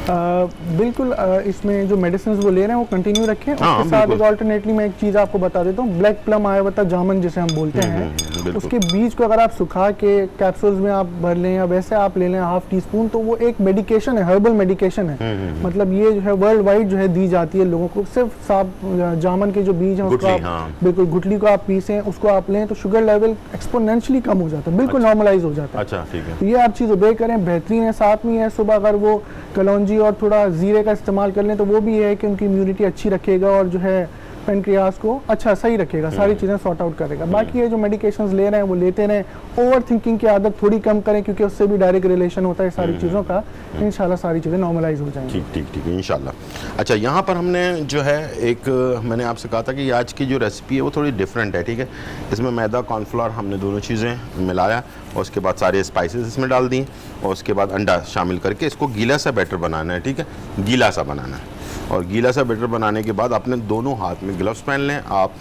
बिल्कुल, इसमें जो मेडिसिन वो ले रहे हैं वो कंटिन्यू रखें। हाँ, उसके साथ एक ऑल्टरनेटली मैं एक चीज़ आपको बता देता हूँ, ब्लैक प्लम आया हुआ जामुन जिसे हम बोलते हैं, बिल्कुल। उसके बीज को अगर आप सुखा के कैप्सूल्स में आप भर लें या वैसे आप ले लें हाफ टी स्पून, तो वो एक मेडिकेशन है, हर्बल मेडिकेशन है। मतलब ये जो है वर्ल्ड वाइड जो है दी जाती है लोगों को। सिर्फ साब जामन के जो बीज हैं उसको गुठली, आप हाँ। बिल्कुल गुठली को आप पीसें, उसको आप लें तो शुगर लेवल एक्सपोनेंशियली कम हो जाता है, बिल्कुल नॉर्मलाइज हो जाता है। अच्छा ठीक है। तो ये आप चीज़ ओबे करें, बेहतरीन है। साथ में है सुबह अगर वो कलौंजी और थोड़ा जीरे का इस्तेमाल कर लें तो वो भी है कि उनकी इम्यूनिटी अच्छी रखेगा और जो है पेनक्रियास को अच्छा सही रखेगा, सारी चीज़ें सॉर्ट आउट करेगा। बाकी ये जो मेडिकेशंस ले रहे हैं वो लेते रहें, ओवर थिंकिंग की आदत थोड़ी कम करें क्योंकि उससे भी डायरेक्ट रिलेशन होता है सारी चीज़ों का। इंशाल्लाह सारी चीज़ें नॉर्मलाइज हो जाएंगी। ठीक ठीक ठीक है इंशाल्लाह। अच्छा यहाँ पर हमने जो है एक मैंने आपसे कहा था कि आज की जो रेसिपी है वो थोड़ी डिफरेंट है, ठीक है। इसमें मैदा कॉर्नफ्लोर हमने दोनों चीज़ें मिलाया और उसके बाद सारे स्पाइसेस इसमें डाल दी और उसके बाद अंडा शामिल करके इसको गीला सा बैटर बनाना है, ठीक है, गीला सा बनाना है। और गीला सा बैटर बनाने के बाद आपने दोनों हाथ में ग्लव्स पहन लें आप,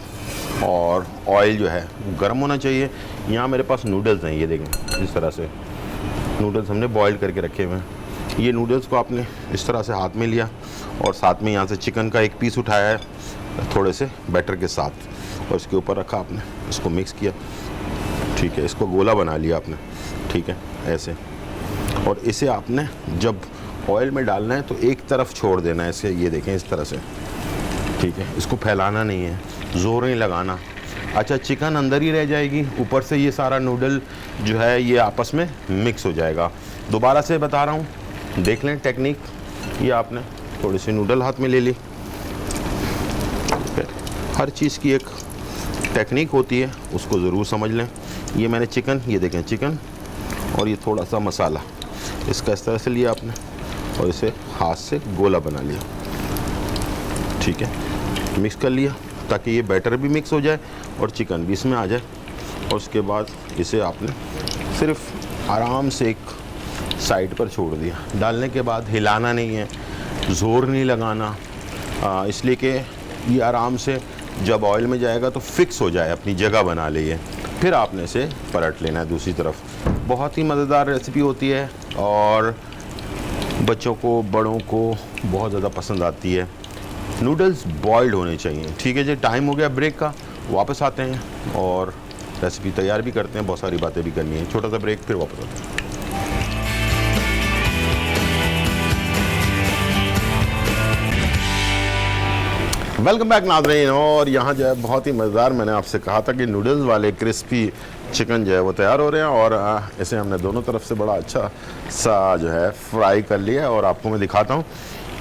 और ऑयल जो है गर्म होना चाहिए। यहाँ मेरे पास नूडल्स हैं, ये देखें इस तरह से नूडल्स हमने बॉईल करके रखे हुए हैं। ये नूडल्स को आपने इस तरह से हाथ में लिया और साथ में यहाँ से चिकन का एक पीस उठाया है थोड़े से बैटर के साथ और इसके ऊपर रखा आपने, इसको मिक्स किया, ठीक है। इसको गोला बना लिया आपने, ठीक है, ऐसे। और इसे आपने जब ऑयल में डालना है तो एक तरफ छोड़ देना है इसे, ये देखें इस तरह से, ठीक है। इसको फैलाना नहीं है, ज़ोर नहीं लगाना। अच्छा चिकन अंदर ही रह जाएगी, ऊपर से ये सारा नूडल जो है ये आपस में मिक्स हो जाएगा। दोबारा से बता रहा हूँ, देख लें टेक्निक। ये आपने थोड़ी सी नूडल हाथ में ले ली, हर चीज़ की एक टेक्निक होती है, उसको ज़रूर समझ लें। ये मैंने चिकन, ये देखें चिकन और ये थोड़ा सा मसाला, इसका इस तरह से लिया आपने और इसे हाथ से गोला बना लिया, ठीक है, मिक्स कर लिया ताकि ये बैटर भी मिक्स हो जाए और चिकन भी इसमें आ जाए। और उसके बाद इसे आपने सिर्फ आराम से एक साइड पर छोड़ दिया। डालने के बाद हिलाना नहीं है, ज़ोर नहीं लगाना, इसलिए कि ये आराम से जब ऑयल में जाएगा तो फिक्स हो जाए, अपनी जगह बना ले ये। फिर आपने इसे पलट लेना है दूसरी तरफ। बहुत ही मज़ेदार रेसिपी होती है और बच्चों को बड़ों को बहुत ज़्यादा पसंद आती है। नूडल्स बॉइल्ड होने चाहिए, ठीक है जी। टाइम हो गया ब्रेक का, वापस आते हैं और रेसिपी तैयार भी करते हैं, बहुत सारी बातें भी करनी है। छोटा सा ब्रेक, फिर वापस आते हैं। वेलकम बैक नाज़रीन। और यहाँ जो है बहुत ही मज़ेदार, मैंने आपसे कहा था कि नूडल्स वाले क्रिस्पी चिकन जो है वो तैयार हो रहे हैं और इसे हमने दोनों तरफ से बड़ा अच्छा सा जो है फ्राई कर लिया। और आपको मैं दिखाता हूँ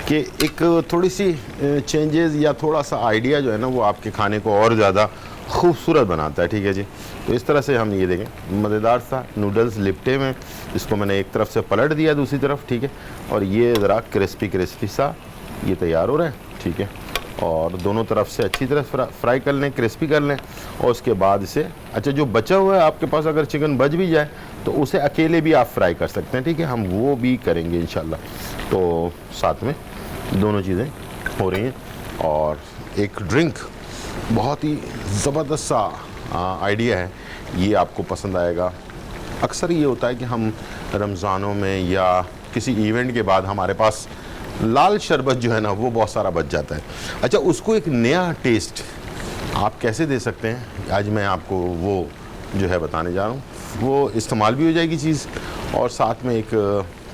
कि एक थोड़ी सी चेंजेस या थोड़ा सा आइडिया जो है ना वो आपके खाने को और ज़्यादा खूबसूरत बनाता है, ठीक है जी। तो इस तरह से हम ये देखें मज़ेदार सा नूडल्स लिपटे में, इसको मैंने एक तरफ से पलट दिया दूसरी तरफ, ठीक है। और ये ज़रा क्रिस्पी सा ये तैयार हो रहा है, ठीक है। और दोनों तरफ से अच्छी तरह फ्राई कर लें, क्रिस्पी कर लें। और उसके बाद इसे, अच्छा जो बचा हुआ है आपके पास अगर चिकन बच भी जाए तो उसे अकेले भी आप फ्राई कर सकते हैं, ठीक है। हम वो भी करेंगे इंशाल्लाह। तो साथ में दोनों चीज़ें हो रही हैं। और एक ड्रिंक बहुत ही ज़बरदस्त सा आइडिया है, ये आपको पसंद आएगा। अक्सर ये होता है कि हम रमज़ानों में या किसी इवेंट के बाद हमारे पास लाल शरबत जो है ना वो बहुत सारा बच जाता है। अच्छा उसको एक नया टेस्ट आप कैसे दे सकते हैं, आज मैं आपको वो जो है बताने जा रहा हूँ। वो इस्तेमाल भी हो जाएगी चीज़ और साथ में एक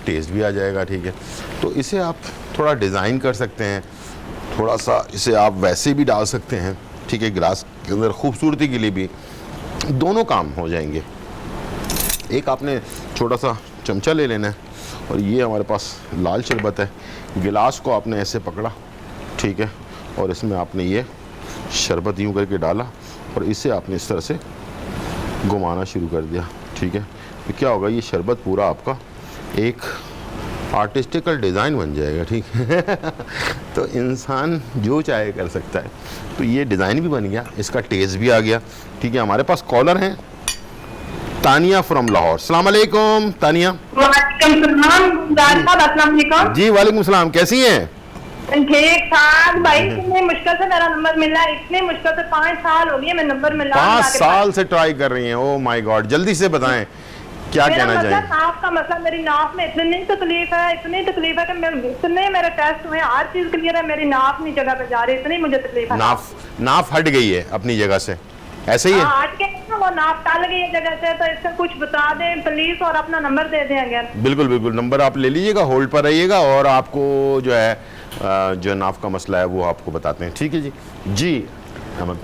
टेस्ट भी आ जाएगा, ठीक है। तो इसे आप थोड़ा डिज़ाइन कर सकते हैं, थोड़ा सा इसे आप वैसे भी डाल सकते हैं, ठीक है, गिलास के अंदर खूबसूरती के लिए भी, दोनों काम हो जाएंगे। एक आपने छोटा सा चमचा ले लेना है और ये हमारे पास लाल शरबत है, गिलास को आपने ऐसे पकड़ा, ठीक है, और इसमें आपने ये शरबत यूँ करके डाला और इसे आपने इस तरह से घुमाना शुरू कर दिया, ठीक है। तो क्या होगा, ये शरबत पूरा आपका एक आर्टिस्टिकल डिज़ाइन बन जाएगा, ठीक है। तो इंसान जो चाहे कर सकता है। तो ये डिज़ाइन भी बन गया, इसका टेस्ट भी आ गया, ठीक है। हमारे पास कॉलर हैं तानिया फ्रॉम लाहौर। सलाम अलैकुम तानिया। जी वालेकुम सलाम, कैसी हैं? ठीक ठाक भाई। इतनी मुश्किल से मेरा नंबर मिला, इतनी मुश्किल से 5 साल हो गए मैं नंबर मिला। 5 साल से ट्राई कर रही हैं? ओह माय गॉड, जल्दी से बताएं क्या कहना चाहिए। नाफ का मसला, मेरी नाफ में इतनी तकलीफ है कि मैं इतने मेरे टेस्ट हुए, हर चीज क्लियर है, मेरी नाफ नहीं जगह पे जा रही, इतनी मुझे तकलीफ है। नाफ हट गई है अपनी जगह से? ऐसे ही है? हाँ, आज के ना वो नाप टाल गई है जगह से, तो इसका कुछ बता दें प्लीज और अपना नंबर दे दें अगर। बिल्कुल बिल्कुल, नंबर आप ले लीजिएगा, होल्ड पर रहिएगा और आपको जो है जो नाफ का मसला है वो आपको बताते हैं। ठीक है जी। जी अहमद।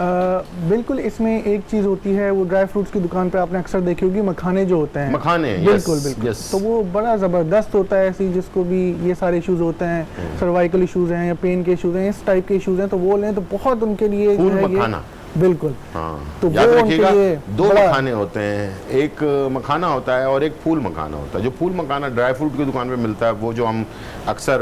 बिल्कुल, इसमें एक चीज़ होती है, वो ड्राई फ्रूट्स की दुकान पे आपने अक्सर देखी होगी, मखाने जो होते हैं। मखाने, बिल्कुल yes, बिल्कुल। yes। तो वो बड़ा ज़बरदस्त होता है, ऐसी जिसको भी ये सारे इश्यूज होते हैं, सर्वाइकल इश्यूज हैं या पेन के इश्यूज हैं, इस टाइप के इश्यूज हैं, तो वो लें तो बहुत उनके लिए जो फूल है मखाना। बिल्कुल। हाँ, तो याद वो रखिएगा, उनके लिए दो बड़ा- मखाने होते हैं, एक मखाना होता है और एक फूल मखाना होता है। जो फूल मखाना ड्राई फ्रूट की दुकान पे मिलता है, वो जो हम अक्सर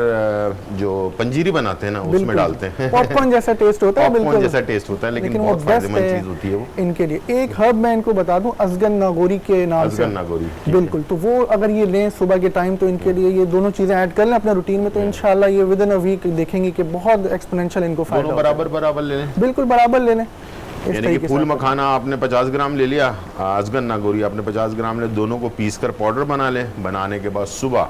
जो पंजीरी बनाते हैं ना उसमें बिल्कुल। डालते हैं। पॉपकॉर्न जैसा टेस्ट होता है, पॉपकॉर्न बिल्कुल जैसा टेस्ट होता है, लेकिन वो बहुत बेस्ट फायदेमंद है चीज होती है वो। इनके लिए। एक हर्ब मैं इनको बता दूं, अजगन नागोरी के नाम से। अजगन नागोरी, ठीक है। बिल्कुल, तो वो अगर ये लें सुबह के टाइम, तो इनके लिए ये दोनों चीजें ऐड कर लें अपने रूटीन में, तो इंशाल्लाह ये विद इन अ वीक देखेंगे कि बहुत एक्सपोनेंशियल इनको फायदा दोनों होता है। बराबर बराबर ले लें, बिल्कुल बराबर ले लें। इस यानी कि तरीके से फूल आप करें। मखाना आपने 50 ग्राम ले लिया, अजगन नागोरी आपने 50 ग्राम ले, दोनों को पीस कर पाउडर बना लें। बनाने के बाद सुबह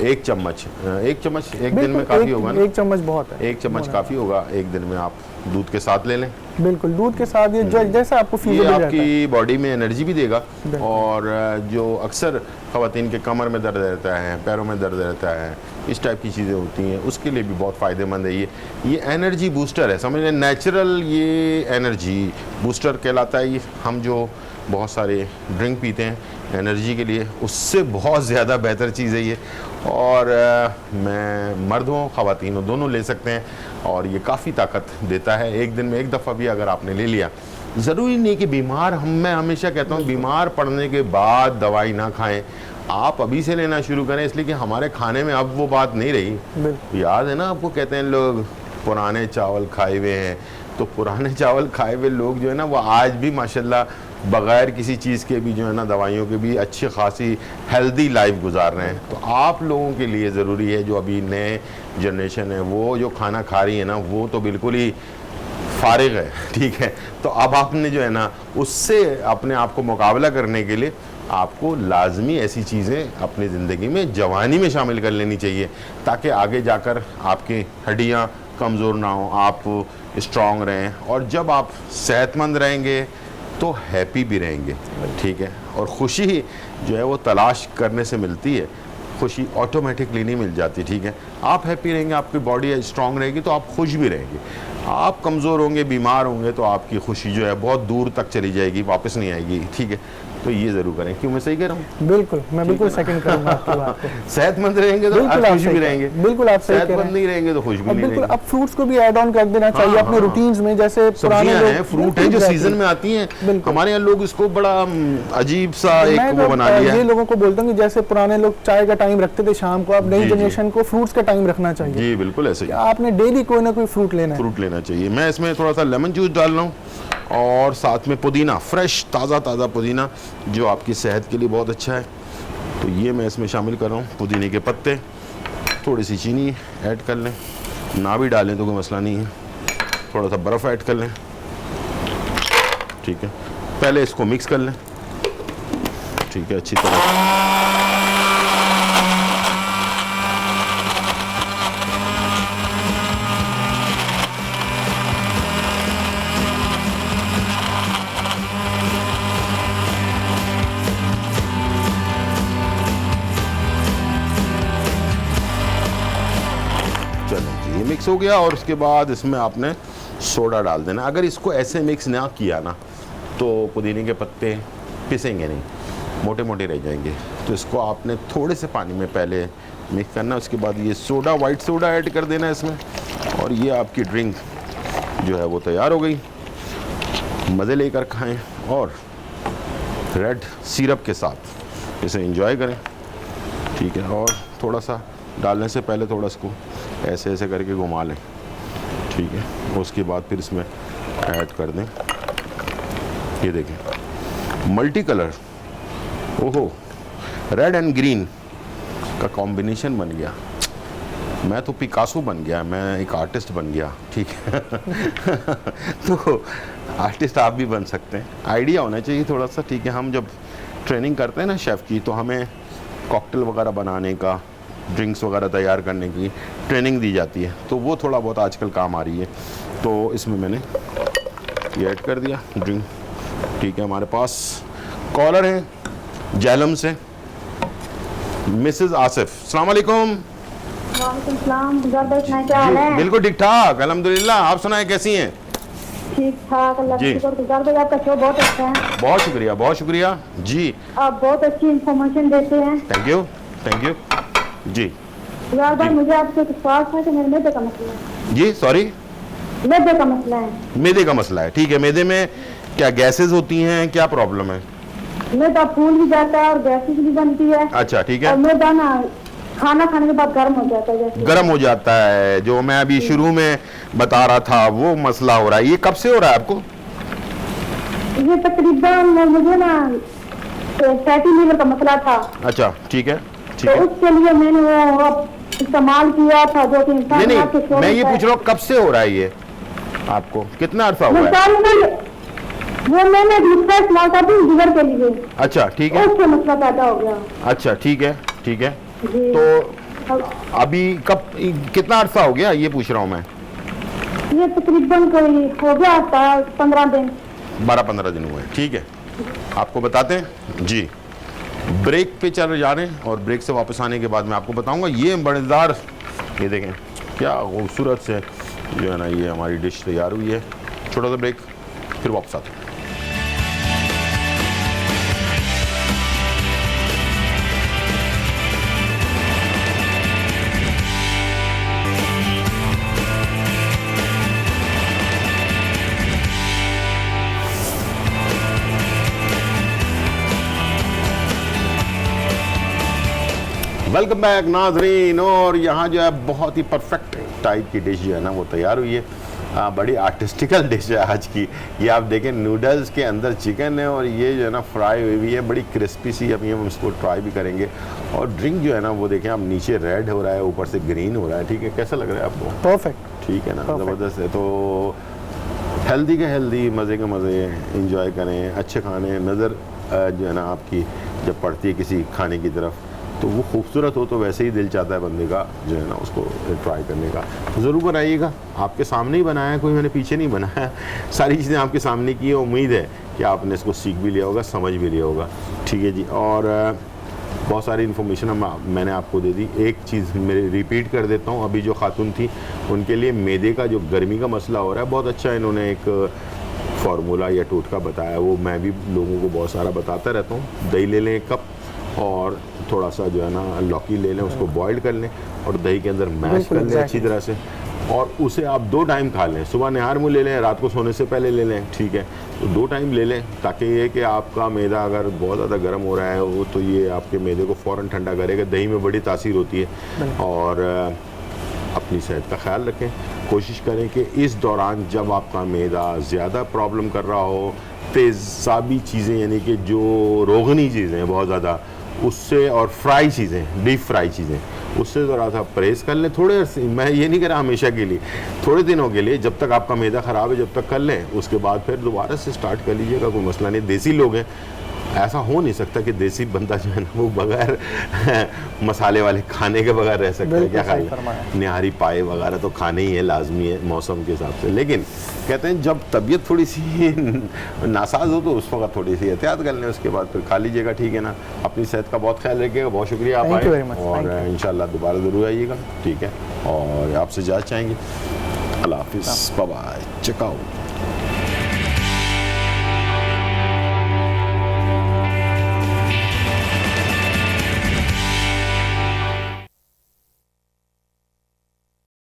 एक चम्मच एक दिन में बिल्कुल, काफ़ी होगा ना? एक चम्मच बहुत है। एक चम्मच काफ़ी होगा, एक दिन में आप दूध के साथ ले लें। बिल्कुल, दूध के साथ ये जैसा आपको ये फीजिबल रहता है। आपकी बॉडी में एनर्जी भी देगा। बिल्कुल। और जो अक्सर ख़वातीन के कमर में दर्द रहता है, पैरों में दर्द रहता है, इस टाइप की चीज़ें होती हैं, उसके लिए भी बहुत फ़ायदेमंद है ये एनर्जी बूस्टर है, समझ लें, नेचुरल ये एनर्जी बूस्टर कहलाता है। ये हम जो बहुत सारे ड्रिंक पीते हैं एनर्जी के लिए, उससे बहुत ज़्यादा बेहतर चीज़ है ये। और मैं मर्द हूँ ख़वातीन हो, दोनों ले सकते हैं और ये काफ़ी ताकत देता है। एक दिन में एक दफ़ा भी अगर आपने ले लिया, ज़रूरी नहीं कि बीमार मैं हमेशा कहता हूँ बीमार पड़ने के बाद दवाई ना खाएं, आप अभी से लेना शुरू करें, इसलिए कि हमारे खाने में अब वो बात नहीं रही। याद है ना आपको, कहते हैं लोग पुराने चावल खाए हुए हैं, तो पुराने चावल खाए हुए लोग जो है ना वो आज भी माशाल्लाह बग़ैर किसी चीज़ के भी जो है ना दवाइयों के भी अच्छी खासी हेल्दी लाइफ गुजार रहे हैं। तो आप लोगों के लिए ज़रूरी है, जो अभी नए जनरेशन है वो जो खाना खा रही है ना वो तो बिल्कुल ही फारिग है, ठीक है। तो अब आपने जो है ना उससे अपने आप को मुकाबला करने के लिए आपको लाजमी ऐसी चीज़ें अपनी ज़िंदगी में जवानी में शामिल कर लेनी चाहिए, ताकि आगे जाकर आपकी हड्डियाँ कमज़ोर ना हो, आप स्ट्रॉन्ग रहें, और जब आप सेहतमंद रहेंगे तो हैप्पी भी रहेंगे, ठीक है। और खुशी जो है वो तलाश करने से मिलती है, खुशी ऑटोमेटिकली नहीं मिल जाती, ठीक है। आप हैप्पी रहेंगे, आपकी बॉडी स्ट्रांग रहेगी तो आप खुश भी रहेंगे। आप कमज़ोर होंगे, बीमार होंगे तो आपकी खुशी जो है बहुत दूर तक चली जाएगी, वापस नहीं आएगी, ठीक है। तो ये ज़रूर करें। क्यों मैं सही कह रहा हूँ? बिल्कुल, मैं बिल्कुल सेकंड करूंगा आपकी बात को। सेहतमंद रहेंगे तो बिल्कुल आप आप खुश सही भी कह रहे रहेंगे, हैं। बिल्कुल आप सही कह रहे सेहतमंद हैं। नहीं रहेंगे तो खुश भी और नहीं बिल्कुल रहेंगे। अब फ्रूट्स को भी ऐड ऑन कर देना चाहिए अपने रूटीन्स में, जैसे पुराने सब्जियां लोग हैं, फ्रूट हैं जो सीजन में आती हैं, बिल्कुल। हमारे यहाँ लोग इसको बड़ा अजीब सा एक मैं वो तो बना लिया ये है। लोगों को बोलता हूँ कि जैसे पुराने लोग चाय का टाइम रखते थे शाम को, अब नई जी, जी। जनरेशन को फ्रूट्स का टाइम रखना चाहिए। जी बिल्कुल ऐसे ही आपने डेली कोई ना कोई फ्रूट लेना है। फ्रूट लेना चाहिए। मैं इसमें थोड़ा सा लेमन जूस डाल रहा हूँ और साथ में पुदीना, फ्रेश ताज़ा पुदीना जो आपकी सेहत के लिए बहुत अच्छा है, तो ये मैं इसमें शामिल कर रहा हूँ। पुदीने के पत्ते, थोड़ी सी चीनी ऐड कर लें, ना भी डालें तो कोई मसला नहीं है, थोड़ा सा बर्फ़ ऐड कर लें, ठीक है। पहले इसको मिक्स कर लें, ठीक है, अच्छी तरह। चलो ये मिक्स हो गया और उसके बाद इसमें आपने सोडा डाल देना। अगर इसको ऐसे मिक्स ना किया ना तो पुदीने के पत्ते पिसेंगे नहीं, मोटे मोटे रह जाएंगे। तो इसको आपने थोड़े से पानी में पहले मिक्स करना, उसके बाद ये सोडा, वाइट सोडा ऐड कर देना इसमें, और ये आपकी ड्रिंक जो है वो तैयार हो गई। मज़े लेकर खाएं और रेड सिरप के साथ इसे एंजॉय करें, ठीक है। और थोड़ा सा डालने से पहले थोड़ा इसको ऐसे ऐसे करके घुमा लें, ठीक है। उसके बाद फिर इसमें ऐड कर दें, ये देखें मल्टी कलर, ओहो, रेड एंड ग्रीन का कॉम्बिनेशन बन गया। मैं तो पिकासो बन गया, मैं एक आर्टिस्ट बन गया, ठीक है। तो आर्टिस्ट आप भी बन सकते हैं, आइडिया होना चाहिए थोड़ा सा, ठीक है। हम जब ट्रेनिंग करते हैं ना शेफ़ की, तो हमें कॉकटेल वगैरह बनाने का, ड्रिंक्स वगैरह तैयार करने की ट्रेनिंग दी जाती है, तो वो थोड़ा बहुत आजकल काम आ रही है। तो इसमें मैंने ये ऐड कर दिया ड्रिंक, ठीक है, हमारे पास कॉलर हैं जहलम से, मिसेस आसिफ। अस्सलाम वालेकुम। वालेकुम सलाम। गुजार भाई सुनाए क्या हाल है? बिल्कुल ठीक ठाक, अल्हम्दुलिल्लाह। आप सुनाएं कैसी हैं? ठीक ठाक, अल्लाह जी। का शुक्र। गुजार भाई आपका शो बहुत अच्छा है, बहुत शुक्रिया, बहुत शुक्रिया जी। आप बहुत अच्छी इंफॉर्मेशन देते हैं। थैंक यू, थैंक यू जी। गुजार भाई मुझे आपसे एक सवाल था कि मेरे मैदे का मसला है। जी सॉरी, मैदे का मसला है। मैदे का मसला है, ठीक है। मैदे में क्या गैसेस होती हैं, क्या प्रॉब्लम है? मैदा फूल भी जाता है और गैसेस भी बनती है। अच्छा ठीक और है। मैदा ना खाना खाने के बाद गर्म हो जाता है जैसे। गर्म हो जाता है, जो मैं अभी शुरू में बता रहा था वो मसला हो रहा है। ये कब से हो रहा है आपको? ये तकरीबन मुझे ना फैटी लीवर का मसला था, अच्छा ठीक है, ठीक तो है। उसके लिए मैंने वो इस्तेमाल किया था 2-3 साल। नहीं आपके नहीं, शो मैं ये में पूछ रहा हूँ कब से हो रहा है ये आपको, कितना अरसा हुआ है? वो मैंने दूसरा इस्तेमाल था भी लीवर के लिए, अच्छा ठीक है, उससे मसला पैदा हो गया। अच्छा ठीक है, ठीक है। जी। तो अभी कब, कितना अरसा हो गया ये पूछ रहा हूँ मैं? ये तकरीबन कोई हो गया था 15 दिन। 12-15 दिन हुए, ठीक है। आपको बताते हैं जी। ब्रेक पे चल जा रहे हैं और ब्रेक से वापस आने के बाद मैं आपको बताऊंगा ये मज़ेदार, ये देखें क्या खूबसूरत से जो है ना ये हमारी डिश तैयार हुई है। छोटा सा ब्रेक, फिर वापस आते हैं। वेलकम बैक नाजरीन। और यहाँ जो है बहुत ही परफेक्ट टाइप की डिश जो है ना वो तैयार हुई है। बड़ी आर्टिस्टिकल डिश है आज की। ये आप देखें नूडल्स के अंदर चिकन है और ये जो है ना फ्राई हुई हुई है, बड़ी क्रिस्पी सी। अभी हम इसको ट्राई भी करेंगे। और ड्रिंक जो है ना वो देखें आप, नीचे रेड हो रहा है, ऊपर से ग्रीन हो रहा है, ठीक है। कैसा लग रहा है आपको? परफेक्ट। ठीक है ना, Perfect. ज़बरदस्त है। तो हेल्दी के हेल्दी, मज़े के मज़े इंजॉय करें। अच्छे खाने नज़र जो है ना आपकी जब पड़ती है किसी खाने की तरफ तो वो खूबसूरत हो तो वैसे ही दिल चाहता है बंदे का जो है ना उसको ट्राई करने का। ज़रूर बनाइएगा, आपके सामने ही बनाया है, कोई मैंने पीछे नहीं बनाया। सारी चीज़ें आपके सामने की है। उम्मीद है कि आपने इसको सीख भी लिया होगा, समझ भी लिया होगा, ठीक है जी। और बहुत सारी इन्फॉर्मेशन मैंने आपको दे दी। एक चीज़ मेरे रिपीट कर देता हूँ, अभी जो खातून थी उनके लिए मैदे का जो गर्मी का मसला हो रहा है, बहुत अच्छा इन्होंने एक फार्मूला या टोटका बताया। वो मैं भी लोगों को बहुत सारा बताता रहता हूँ। दही ले लें 1 कप और थोड़ा सा जो है ना लौकी ले लें, उसको बॉईल कर लें और दही के अंदर मैश कर लें अच्छी तरह से। और उसे आप 2 टाइम खा लें, सुबह निहार मुँह ले लें, रात को सोने से पहले ले लें, ठीक है। तो 2 टाइम ले लें ताकि ये कि आपका मैदा अगर बहुत ज़्यादा गर्म हो रहा है वो तो ये आपके मैदे को फ़ौरन ठंडा करेगा। दही में बड़ी तासीर होती है। और अपनी सेहत का ख्याल रखें। कोशिश करें कि इस दौरान जब आपका मैदा ज़्यादा प्रॉब्लम कर रहा हो, तेज़ाबी चीज़ें यानी कि जो रोगनी चीज़ें हैं बहुत ज़्यादा, उससे और फ्राई चीज़ें, डीप फ्राई चीज़ें, उससे ज़रा सा परहेज़ कर लें। थोड़े, मैं ये नहीं कह रहा हमेशा के लिए, थोड़े दिनों के लिए, जब तक आपका मैदा ख़राब है जब तक कर लें। उसके बाद फिर दोबारा से स्टार्ट कर लीजिएगा, कोई मसला नहीं। देसी लोग हैं, ऐसा हो नहीं सकता कि देसी बंदा जो है ना वो बगैर मसाले वाले खाने के बगैर रह सकता है। क्या ख्याल है? निहारी पाए वगैरह तो खाने ही है, लाजमी है मौसम के हिसाब से। लेकिन कहते हैं जब तबीयत थोड़ी सी नासाज हो तो उस वक्त थोड़ी सी एहतियात कर लें, उसके बाद फिर खा लीजिएगा, ठीक है ना। अपनी सेहत का बहुत ख्याल रखिएगा। बहुत शुक्रिया आप आए और इंशाल्लाह दोबारा ज़रूर आइएगा, ठीक है। और आपसे इजाज़त चाहेंगे। अल्लाह हाफिज़, बाय बाय, चेक आउट।